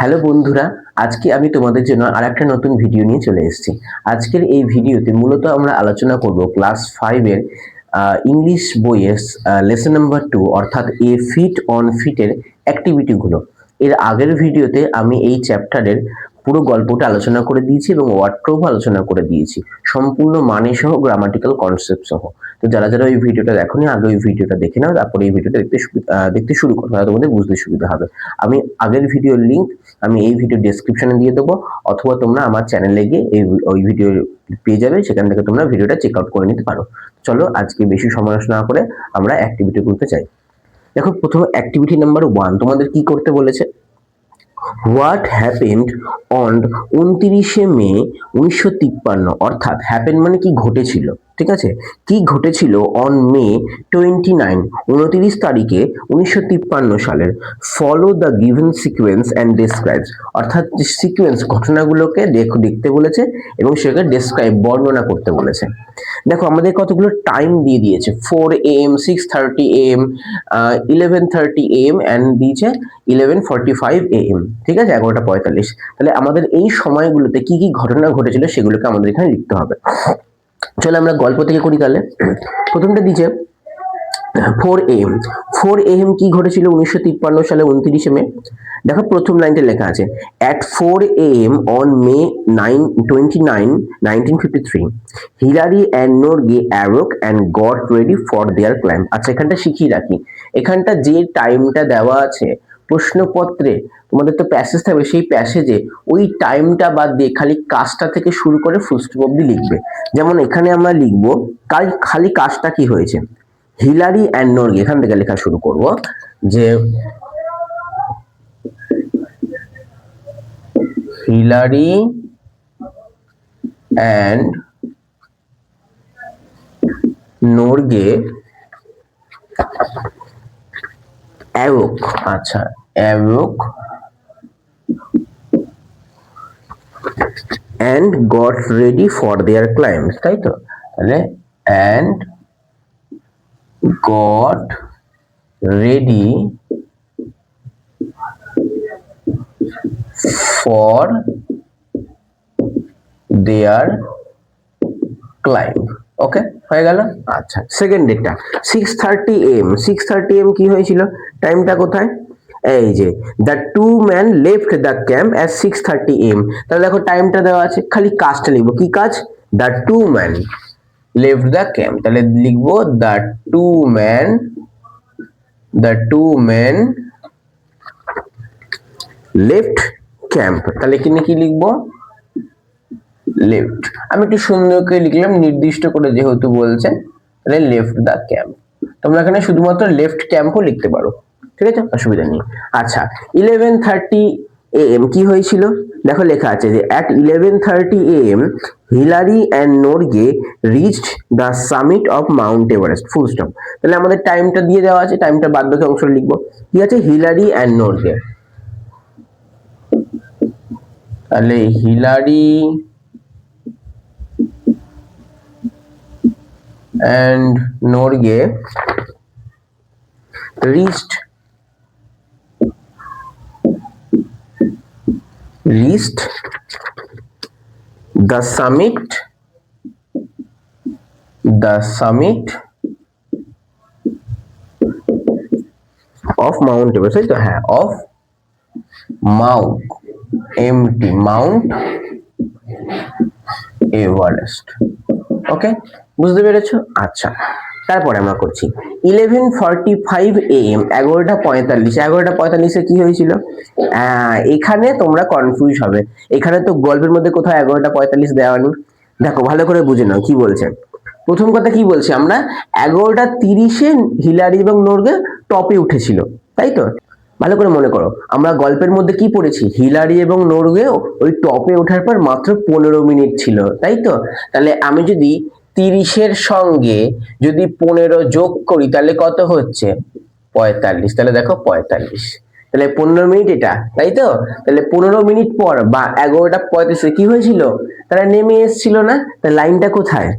Hello বন্ধুরা, আজকে আমি তোমাদের জন্য আরেকটা নতুন ভিডিও নিয়ে চলে এসেছি। আজকের এই ভিডিওতে মূলত আমরা আলোচনা করব ক্লাস 5 এর ইংলিশ বইয়ের লেসন নাম্বার 2 অর্থাৎ এ ফিট অন ফিটের অ্যাক্টিভিটিগুলো। এর আগের ভিডিওতে আমি এই চ্যাপ্টারের পুরো গল্পটা আলোচনা করে দিয়েছি এবং ওয়ার্ডপ্রুফ আলোচনা করে দিয়েছি, সম্পূর্ণ মানে সহ গ্রামাটিক্যাল কনসেপ্ট সহ। তো যারা ওই ভিডিওটা দেখোনি, আগে ওই ভিডিওটা দেখে নাও, তারপরে এই ভিডিওটা দেখতে শুরু করো, তাহলে তোমাদের বুঝতে সুবিধা হবে। আমি আগের ভিডিওর লিংক আমি এই ভিডিও ডেসক্রিপশনে দিয়ে দেবো, অথবা তোমরা আমার চ্যানেলে গিয়ে ওই ভিডিও পেয়ে যাবে, সেখান থেকে তোমরা ভিডিওটা চেক আউট করে নিতে পারো। চলো আজকে বেশি সময় নষ্ট না করে আমরা অ্যাক্টিভিটি করতে চাই। দেখো, প্রথমে অ্যাক্টিভিটি নাম্বার 1 তোমাদের কি করতে বলেছে। হোয়াট হ্যাপেন্ড অন 29শে মে 1953, অর্থাৎ হ্যাপেন মানে কি ঘটেছিল, ঠিক আছে, কি ঘটেছিল অন মে 29 29 তারিখে 1953 সালের। Follow the given sequence and describes, অর্থাৎ সিকোয়েন্স ঘটনাগুলোকে দেখতে বলেছে এবং সেটাকে ডেসক্রাইব বর্ণনা করতে বলেছে। দেখো আমাদের কতগুলো টাইম দিয়ে দিয়েছে, 4 AM, 6:30 AM, 11:30 AM অ্যান্ড দিয়েছে 11:45 AM, ঠিক আছে, 11:45। তাহলে আমাদের এই সময়গুলোতে কি কি ঘটনা ঘটেছিল সেগুলোকে আমাদের এখানে লিখতে হবে। চলো আমরা গল্প থেকে করি তাহলে। প্রথমটা দিয়েছে 4 AM। 4 AM কি ঘটেছিল 1953 সালে 29শে মে। দেখো প্রথম লাইনটা লেখা আছে, at 4 AM on May 29, 1953 Hillary and Norgay awoke and got ready for their climb। আচ্ছা, এখানটা শিখিয়ে রাখি, এখানটা যে টাইমটা দেওয়া আছে প্রশ্নপত্রে, তোমাদের তো প্যাসেজ থাকবে, সেই প্যাসেজে ওই টাইমটা বাদ দিয়ে খালি কাজটা থেকে শুরু করে ফুল স্টপ অবধি লিখবে। যেমন এখানে আমরা লিখবো খালি কাজটা কি হয়েছে, হিলারি অ্যান্ড নর্গে, এখান থেকে লেখা শুরু করব যে হিলারি অ্যান্ড নর্গে অ্যাওক, আচ্ছা অ্যাওক and got ready for their climbs, তাই তো, তাহলে and got ready for their climb। ওকে, হয়ে গেল। আচ্ছা, সেকেন্ড ডেটটা 6:30 AM। 6:30 AM কি হয়েছিল, টাইমটা কোথায়, এই যে the to man left the camp at 6:30 AM। তাহলে দেখো টাইমটা দেওয়া আছে, খালি কাজটা লিখবো, কি কাজ, the to man left the camp, তাহলে লিখবো the to man left camp. তাহলে এখানে কি লিখবো, লেফট। আমি একটু সুন্দর করে লিখলাম, নির্দিষ্ট করে যেহেতু বলছে, তাহলে লেফট দ্য ক্যাম্প। তোমরা এখানে শুধুমাত্র লেফট ক্যাম্পও লিখতে পারো, ঠিক আছে, অসুবিধা নেই। আচ্ছা, 11:30 AM কি হয়েছিল, দেখো লেখা আছে যে at 11:30 AM Hillary and Norgay reached the summit of Mount Everest, full stop. তাহলে আমাদের টাইমটা দিয়ে দেওয়া আছে, টাইমটা বাদ বাকি অংশ লিখবো, কি আছে, হিলারি অ্যান্ড নর্গে, তাহলে Hillary and Norgay reached the summit of Mount Everest, তাই তো, হ্যাঁ, of Mount Everest। ওকে, বুঝতে পেরেছো। আচ্ছা, তারপরে আমরা করছি 11:45 AM, 11:45। 11:45 কি হয়েছিল, এখানে তোমরা কনফিউজ হবে, এখানে তো গল্পের মধ্যে কোথাও 11:45 দেওয়া নেই। দেখো ভালো করে বুঝে নাও কি বলছে। প্রথম কথা কি বলছি আমরা, 11:30 হিলারি এবং নর্গে টপে উঠেছিল, তাই তো, ভালো করে মনে করো, আমরা গল্পের মধ্যে কি পড়েছি, হিলারি এবং নর্গে ওই টপে ওঠার পর মাত্র 15 মিনিট ছিল, তাই তো। তাহলে আমি যদি 30-এর সঙ্গে যদি 15 যোগ করি তাহলে কত হচ্ছে, 45। তাহলে দেখো 45, তাহলে 15 মিনিট এটা, তাই তো। তাহলে 15 মিনিট পর বা 11:35 কি হয়েছিল, তারা নেমে এসেছিল না, তাহলে লাইনটা কোথায়,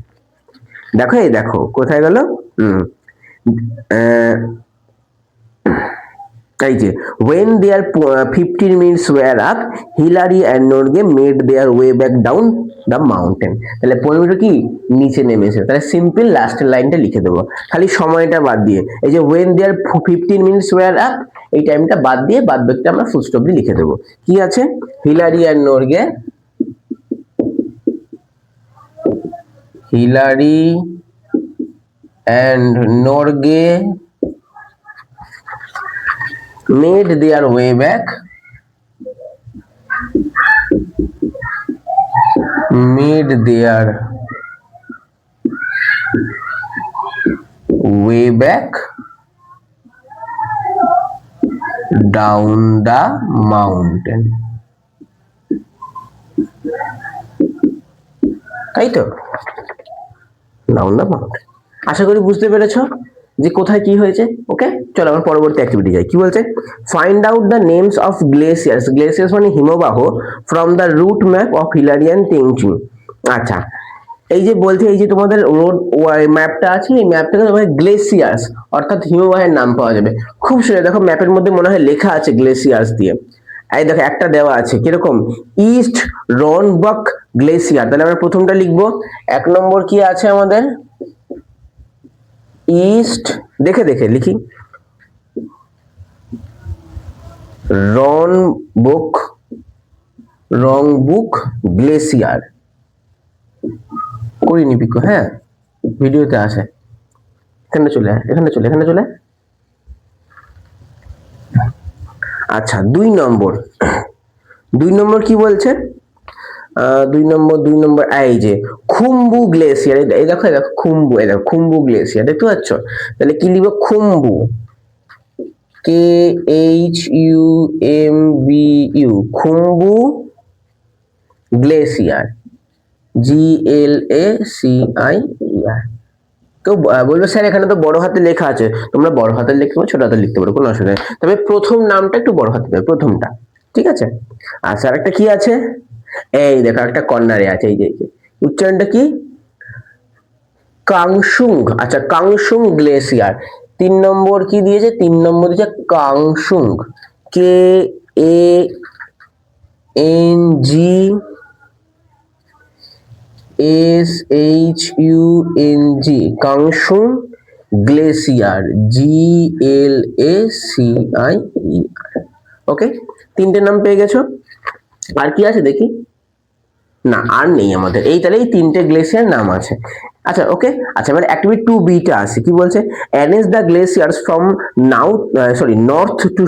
দেখো এই দেখো কোথায় গেল, এই যে when their 15 minutes were up, Hillary and Norge made their way back down the mountain. তাহলে 15 মিনিট কি নিচে নেমেছে, তাহলে সিম্পল লাস্টের লাইনটা লিখে দেবো খালি সময়টা বাদ দিয়ে। এই যে when their 15 minutes were up, এই টাইমটা বাদ দিয়ে বাদ বাকিটা আমরা ফুল স্টপ দিয়ে লিখে দেবো। কি আছে, Hillary and Norgay, Hillary and Norge made their way back down the mountain. তাই তো, ডাউন দ্য মাউন্টেন। আশা করি বুঝতে পেরেছো যে কোথায় কি হয়েছে। ওকে, চলো আমরা পরবর্তী অ্যাক্টিভিটি যাই। কি বলছে, find out the names of glaciers, glaciers মানে হিমবাহ, from the route map of Hillary and Tenzing. আচ্ছা, এই যে বলছে এই যে তোমাদের রোড ম্যাপটা আছে, এই ম্যাপ থেকে তোমাদের গ্লেসিয়ার্স অর্থাৎ হিমবাহের নাম পাওয়া যাবে। খুব সুন্দর, দেখো ম্যাপের মধ্যে মনে হয় লেখা আছে গ্লেসিয়ার্স দিয়ে। এই দেখো একটা দেওয়া আছে কিরকম, ইস্ট রনবক গ্লেসিয়ার। তাহলে আমরা প্রথমটা লিখবো। 1 নম্বর কি আছে আমাদের, ইস্ট, দেখে দেখে লিখি, রংবুক গ্লেসিয়ার। করিনি পিকো, হ্যাঁ ভিডিওতে আসে। এখানে চলে। আচ্ছা, 2 নম্বর কি বলছে, 2 নম্বর এই যে খুম্বু গ্লেসিয়ার। এই দেখো খুম্বু, এই দেখো খুম্বু গ্লেসিয়ার, দেখতে পাচ্ছ। তাহলে কি লিখবো, Khumbu, KHUMBU, Khumbu glacier, GLACIER। তো বলবে স্যার এখানে তো বড় হাতে লেখা আছে, তোমরা বড় হাতে লিখতে পারো, ছোট হাতে লিখতে পারো, কোনো অসুবিধা নেই, তবে প্রথম নামটা একটু বড় হাতে দেবে, প্রথমটা, ঠিক আছে। আচ্ছা, আরেকটা কি আছে, এই দেখো একটা কর্নারে আছে, এই যে উচ্চারণটা কি, কাংসুং। আচ্ছা, কাংসুং গ্লেসিয়ার। 3 নম্বর কি দিয়েছে, 3 নম্বর দিয়েছে কাংসুং, KANGSHUNG, কাংসুং গ্লেসিয়ার, GLACIER। ওকে, 3টে নাম পেয়ে গেছো। আর কি আছে দেখি, না আর নেই আমাদের, এই তাহলে এই 3টে গ্লেসিয়ার নাম আছে। আচ্ছা ওকে, আচ্ছা এবার অ্যাক্টিভিটি 2B টা আছে। কি বলছে, arrange the glaciers from north to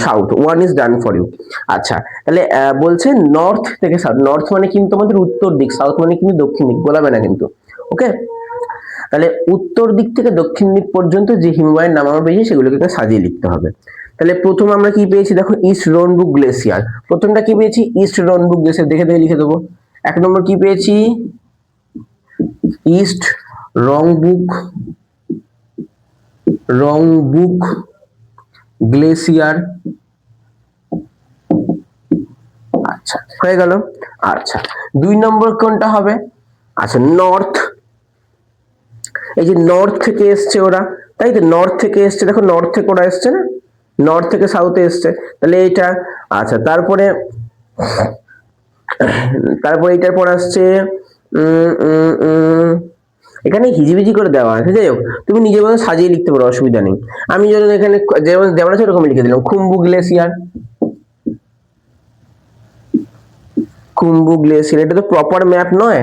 south, one is done for you. আচ্ছা, তাহলে বলছে নর্থ থেকে সাউথ, নর্থ মানে কিন্তু আমাদের উত্তর দিক, সাউথ মানে কিন্তু দক্ষিণ দিক, গোলাবে না কিন্তু। ওকে, তাহলে উত্তর দিক থেকে দক্ষিণ দিক পর্যন্ত যে হিমবাহের নাম আমরা পেয়েছি সেগুলোকে সাজিয়ে লিখতে হবে। তাহলে প্রথম আমরা কি পেয়েছি দেখো, ইস্ট রনবুক গ্লেসিয়ার। প্রথমটা কি পেয়েছি, ইস্ট রনবুক গ্লেসিয়ার, দেখে দেখে লিখে দেবো। 1 নম্বর কি পেয়েছি, ইস্ট রংবুক গ্লেসিয়ার। আচ্ছা হয়ে গেল। আচ্ছা, 2 নম্বর কোনটা হবে, আচ্ছা নর্থ, এই যে নর্থ থেকে এসছে ওরা, তাই তো, নর্থ থেকে এসছে, দেখো নর্থ থেকে ওরা এসছে না, নর্থ থেকে সাউথে এসছে, তাহলে এটা। আচ্ছা, তারপরে এটার পর আসছে এখানে হিজিবিজি করে দেওয়া আছে, যাই হোক তুমি নিজের মতো সাজিয়ে লিখতে পারো, অসুবিধা নেই। আমি যেমন এখানে যেমন আছে ওরকম লিখে দিলাম, খুম্বু গ্লেসিয়ার। খুম্বু গ্লেসিয়ার, এটা তো প্রপার ম্যাপ নয়,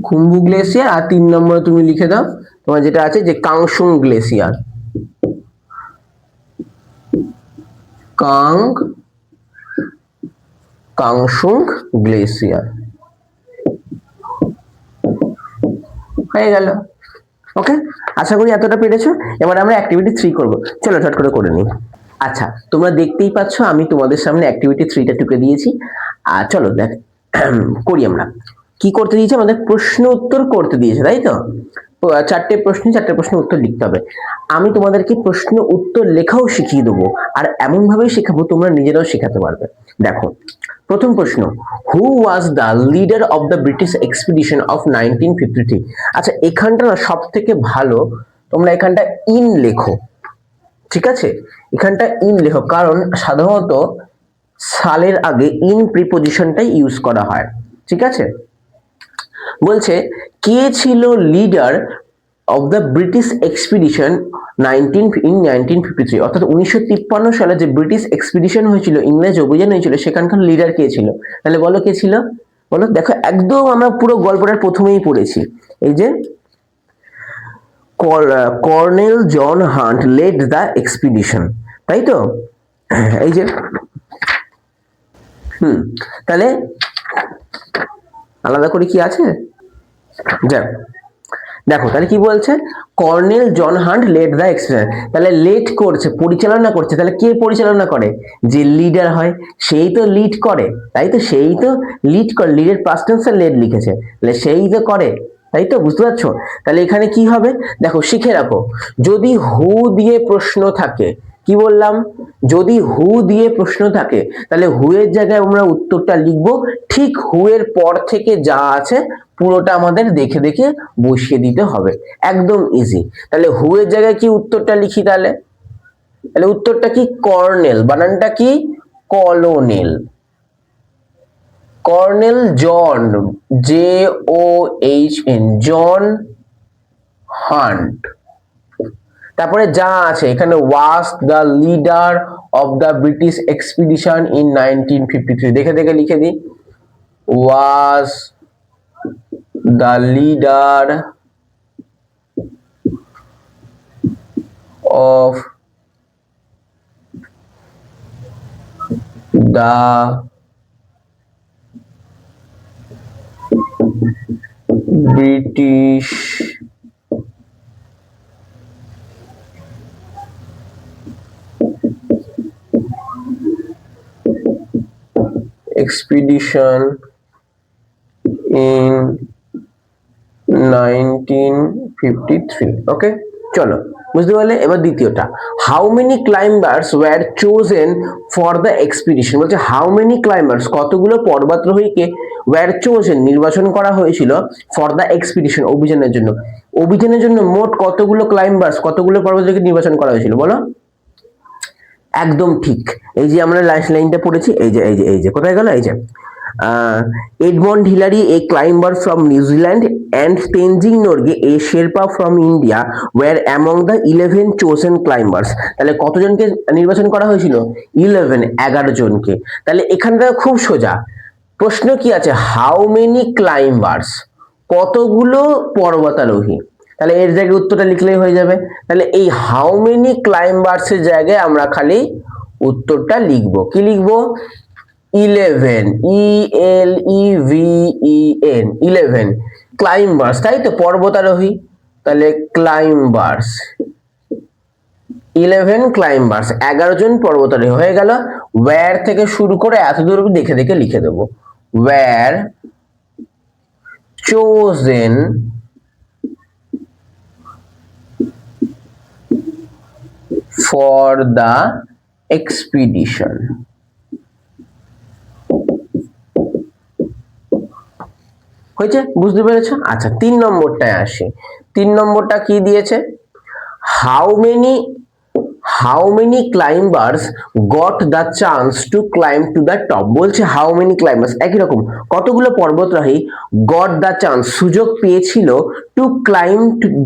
খুম্বু গ্লেসিয়ার। আর 3 নম্বরে তুমি লিখে দাও তোমার যেটা আছে যে কাংসুং গ্লেসিয়ার, কাংসুং গ্লেসিয়ার হয়ে গেল। ওকে, আশা করি এতটা পেরেছো। এবার আমরা অ্যাক্টিভিটি 3 করব, চলো ঝট করে নিই। আচ্ছা, তোমরা দেখতেই পাচ্ছ আমি তোমাদের সামনে অ্যাক্টিভিটি 3টা টুকে দিয়েছি। আর চলো দেখ করি। আমরা কি করতে দিয়েছে, আমাদের প্রশ্ন উত্তর করতে দিয়েছে, তাই তো। 4টে প্রশ্ন উত্তর লিখতে হবে। আমি তোমাদেরকে প্রশ্ন উত্তর লেখাও শিখিয়ে দেবো, আর এমন ভাবেই শেখাবো তোমরা নিজেরাও শেখাতে পারবে। দেখো প্রথম প্রশ্ন, who was the leader of the British expedition of 1953। আচ্ছা, এখানটা না সব থেকে ভালো তোমরা এখানটা ইন লেখো, ঠিক আছে, এখানটা ইন লেখো, কারণ সাধারণত সালের আগে ইন প্রিপোজিশনটাই ইউজ করা হয়, ঠিক আছে। বলছে কে ছিল leader of the British expedition in 1953, অর্থাৎ 1953 সালে যে ব্রিটিশ এক্সপিডিশন হয়েছিল, ইংরেজ অভিযান হয়েছিল, সেখানকার লিডার কে ছিল? তাহলে বলো কে ছিল, বলো। দেখো একদম আমরা পুরো গল্পটার প্রথমেই পড়েছি, এই যে colonel John Hunt led the expedition, তাই তো, এই যে তাহলে আলাদা করে কি আছে, যাক দেখো তাহলে কি বলছে, colonel John Hunt led the expedition, তাহলে লেড করছে, পরিচালনা করছে, তাহলে কে পরিচালনা করে? যে লিডার হয় সেই তো লিড করে, তাই তো, সেই তো লিড করে, লিডের পাস্ট টেন্সে লেড লিখেছে, তাহলে সেই তো করে, তাই তো, বুঝতে পারছো? তাহলে এখানে কি হবে দেখো, শিখে রাখো, যদি হু দিয়ে প্রশ্ন থাকে, কি বললাম, যদি হু দিয়ে প্রশ্ন থাকে তাহলে হু এর জায়গায় আমরা উত্তরটা লিখব, ঠিক হু এর পর থেকে যা আছে পুরোটা আমাদের দেখে দেখে বসিয়ে দিতে হবে, একদম ইজি। তাহলে হু এর জায়গায় কি উত্তরটা লিখি, তাহলে তাহলে উত্তরটা কি, কর্নেল, বানানটা কি, colonel, colonel John, JOHN, John Hunt, তারপরে যা আছে এখানে was the leader of the British expedition in 1953, দেখে দেখে লিখে দিই, was the leader of the British expedition in 1953, okay, চলো বুঝতে পারলে। এবার দ্বিতীয়টা, how many climbers were chosen for the expedition, বলছে হাউ মেনি ক্লাইম্বার্স, কতগুলো পর্বতারোহীকে ওয়ার চোজেন, নির্বাচন করা হয়েছিল, ফর দ্য এক্সপিডিশন, অভিযানের জন্য, অভিযানের জন্য মোট কতগুলো ক্লাইম্বার্স, কতগুলো পর্বতারোহীকে নির্বাচন করা হয়েছিল, বলো। একদম ঠিক, এই যে আমরা লাইনটা পড়েছি, এই যে কোথায় গেল, এই যে Edmund Hillary, a climber from New Zealand, and Tenzing Norgay, a Sherpa from India, were among the 11 chosen climbers, তাহলে কতজনকে নির্বাচন করা হয়েছিল, 11 জনকে। তাহলে এখানটা খুব সোজা, প্রশ্ন কি আছে, হাউ মেনি ক্লাইম্বার্স, কতগুলো পর্বতারোহী, তাহলে এর জায়গায় উত্তরটা লিখলেই হয়ে যাবে। তাহলে এই হাউ মেনি ক্লাইম্বার্স এর জায়গায় আমরা খালি উত্তরটা লিখব, কি লিখব, 11, ELEVEN, 11 ক্লাইম্বার্স, তাই তো, পর্বতারোহী, তাহলে ক্লাইম্বার্স, 11 ক্লাইম্বার্স, 11 জন পর্বতারোহী হয়ে গেল। ওয়্যার থেকে শুরু করে এত দূর দেখে দেখে লিখে দেব, wire chosen for the expedition, হয়েছে, বুঝতে পেরেছো? আচ্ছা 3 নম্বরটায় আসি, 3 নম্বরটা কি দিয়েছে, how many climbers got the chance to climb to the top, বলছে how many climbers, একই রকম, কতগুলো পর্বতারোহী got the chance, সুযোগ পেয়েছিল, to climb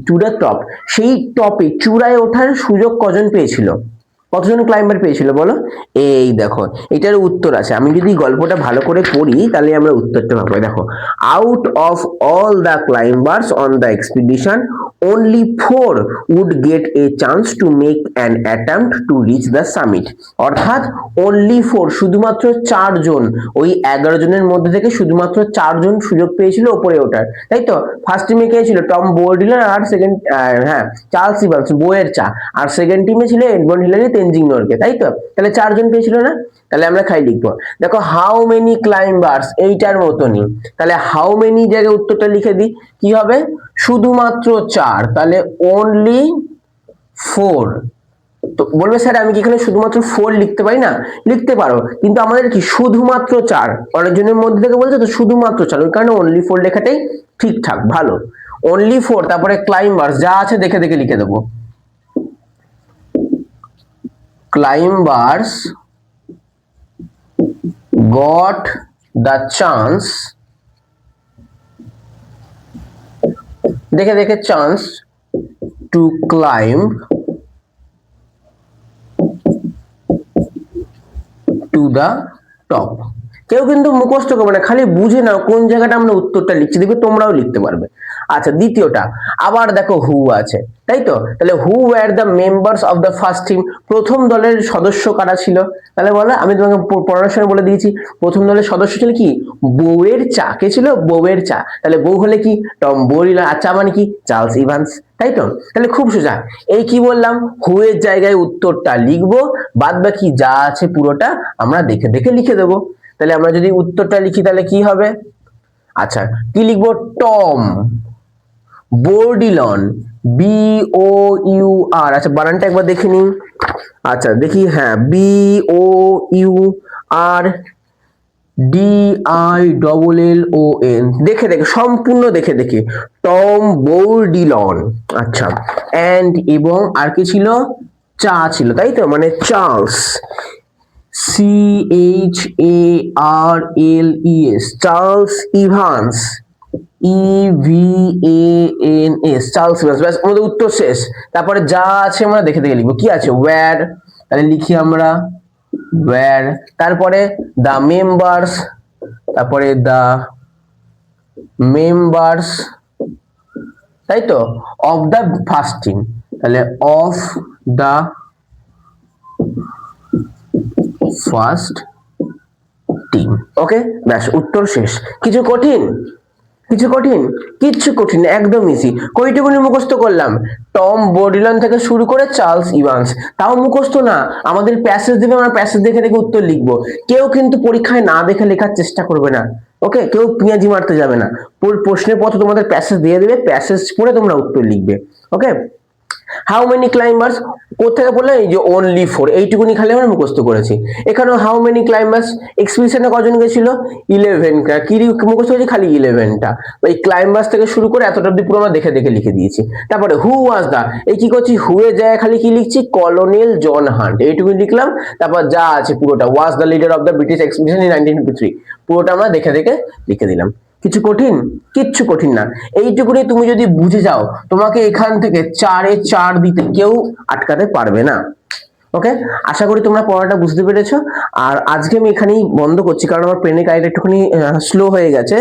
to the top, সেই টপে, চূড়ায় ওঠার সুযোগ কজন পেয়েছিল, কতজন ক্লাইম্বার পেয়েছিল বলো। এই দেখো এটার উত্তর আছে, আমি যদি গল্পটা ভালো করে পড়ি তাহলে আমরা উত্তরটা পাবো। দেখো, out of all the climbers on the expedition only 4 would get a chance to make an attempt to reach the summit, অর্থাৎ only 4, শুধুমাত্র 4 জন, ওই 11 জনের মধ্যে থেকে শুধুমাত্র 4 জন সুযোগ পেয়েছিল উপরে ওঠার, তাই তো। ফার্স্ট টিমে কে ছিল, টম বোর্ডিলার, আর সেকেন্ড চার্লস ইভান্স, বইয়ের চা, আর সেকেন্ড টিমে ছিল এডমন্ড হিলারি, তেনজিং নোরগে, তাই তো। তাহলে 4 জন পেয়েছিল না, তাহলে আমরা খাই লিখবো, দেখো হাউ মেনি ক্লাইম্বার্স, এইটার মতনই, তাহলে হাউ মেনি জায়গায় উত্তরটা লিখে দিই, কি হবে, শুধুমাত্র 4, তাহলে only 4, তো বলবে স্যার আমি কি এখানে শুধুমাত্র 4 লিখতে পারি না, লিখতে পারো, কিন্তু আমাদের কি শুধুমাত্র 4, অনেকজনের মধ্যে থেকে বলছে তো শুধুমাত্র 4, ওই কারণে only 4 লেখাটাই ঠিকঠাক, ভালো, only for তারপরে climbers যা আছে দেখে দেখে লিখে দেবো। climbers got the chance দেখে দেখে chance to climb to the top। কেউ কিন্তু মুখস্থ করবে না, খালি বুঝে নাও কোন জায়গাটা আমরা উত্তরটা লিখছি, দেখবে তোমরাও লিখতে পারবে। আচ্ছা দ্বিতীয়টা আবার দেখো হু আছে, তাই তো? তাহলে who were the members of the first team, প্রথম দলের সদস্য কারা ছিল? তাহলে বলো, আমি তোমাকে পড়ার সময় বলে দিয়েছি প্রথম দলের সদস্য ছিল কি? বউয়ের চা। কে ছিল? বউয়ের চা। তাহলে বউ হলে কি? টম বোরিলা। আর চা মানে কি? চার্লস ইভান্স, তাই তো? তাহলে খুব সোজা। এই কি বললাম, হু এর জায়গায় উত্তরটা লিখবো, বাদ বাকি যা আছে পুরোটা আমরা দেখে দেখে লিখে দেবো। তাহলে আমরা যদি উত্তরটা লিখি তাহলে কি হবে? আচ্ছা কি লিখবো? Tom Bourdillon, B O U R. আচ্ছা বানানটা একবার দেখে নিই। আচ্ছা দেখি, হ্যাঁ, B O U R D I double L O N, দেখে দেখে, সম্পূর্ণ দেখে দেখে, টম বোর্ডিলন। আচ্ছা এন্ড এবং আর কি ছিল? চা ছিল, তাই তো? মানে Charles, CHARLES, Charles Evans, EVANS, Charles Evans. ব্যাস আমাদের উত্তর শেষ। তারপরে যা আছে আমরা দেখে দেখে লিখবো। কি আছে? ওয়্যার, তাহলে লিখি আমরা ওয়্যার। তারপরে দ্য মেম্বার্স, তারপরে দ্য মেম্বার্স, তাই তো, অফ দ্য ফার্স্ট টিম, তাহলে অফ দ্য ফার্স্ট টিম। ওকে, ব্যাস উত্তর শেষ। কিছু কঠিন? কিছু কঠিন? কিচ্ছু কঠিন, একদম ইজি। কয়টুকুনি মুখস্থ করলাম? টম বোর্ডিলন থেকে শুরু করে চার্লস ইভান্স। তাও মুখস্থ না, আমাদের প্যাসেজ দেবে, আমরা প্যাসেজ দেখে দেখে উত্তর লিখবো। কেউ কিন্তু পরীক্ষায় না দেখে লেখার চেষ্টা করবে না। ওকে, কেউ পিঁয়াজি মারতে যাবে না। প্রশ্নের পত্র তোমাদের প্যাসেজ দিয়ে দেবে, প্যাসেজ পড়ে তোমরা উত্তর লিখবে। ওকে, হাউ মেনি ক্লাইম্বার্স কোথেকে বললে? এই যে only for, এইটুকুনি খালি আমরা মুখস্থ করেছি। এখানেও হাউ মেনি ক্লাইম্বার্স, এক্সপিডিশনে কজন গেছিল? 11টা। কি মুখস্থ হয়েছে? খালি 11টা। ওই ক্লাইম্বার্স থেকে শুরু করে এতটা অব্দি পুরো আমরা দেখে দেখে লিখে দিয়েছি। তারপরে হু ওয়াজ দা, এই কি করছি? হু এর জায়গায় খালি কি লিখছি? কলোনেল জন হান্ট, এইটুকু লিখলাম। তারপর যা আছে পুরোটা, ওয়াজ the leader of the British expedition in 1953, পুরোটা আমরা দেখে দেখে লিখে দিলাম। কিছু কঠিন? কিচ্ছু কঠিন না। এইটুকুনি তুমি যদি বুঝে যাও, তোমাকে এখান থেকে 4-এ 4 দিতে কেউ আটকাতে পারবে না। ওকে, আশা করি তোমরা পড়াটা বুঝতে পেরেছো। আর আজকে আমি এখানেই বন্ধ করছি, কারণ আমার পেনের কালিটা একটুখানি স্লো হয়ে গেছে।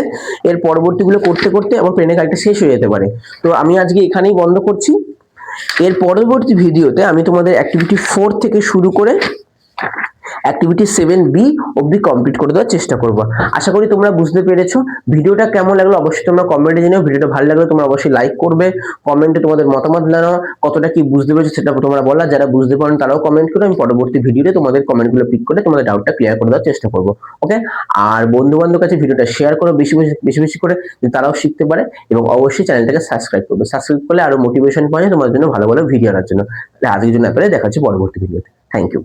এর পরবর্তীগুলো করতে করতে আমার পেনের কালিটা শেষ হয়ে যেতে পারে। তো আমি আজকে এখানেই বন্ধ করছি। এর পরবর্তী ভিডিওতে আমি তোমাদের অ্যাক্টিভিটি 4 থেকে শুরু করে অ্যাক্টিভিটি 7B অবধি কমপ্লিট করে দেওয়ার চেষ্টা করব। আশা করি তোমরা বুঝতে পেরেছো। ভিডিওটা কেমন লাগলো অবশ্যই তোমরা কমেন্টে জানিও। ভিডিওটা ভালো লাগলে তোমরা অবশ্যই লাইক করবে, কমেন্টে তোমাদের মতামত জানাও, কতটা কি বুঝতে পেরেছো সেটা তোমরা বলা। যারা বুঝতে পারেন তারাও কমেন্ট করো, আমি পরবর্তী ভিডিওতে তোমাদের কমেন্টগুলো পিক করে তোমাদের ডাউটটা ক্লিয়ার করে দেওয়ার চেষ্টা করব। ওকে, আর বন্ধু বান্ধবের কাছে ভিডিওটা শেয়ার করো বেশি বেশি বেশি করে, তারাও শিখতে পারে। এবং অবশ্যই চ্যানেলটাকে সাবস্ক্রাইব করবে। সাবস্ক্রাইব করলে আরো মোটিভেশন পাওয়া যায় তোমার জন্য ভালো ভালো ভিডিও আনার জন্য। আজকের জন্য আপনাদের দেখা হচ্ছে পরবর্তী ভিডিওতে। Thank you.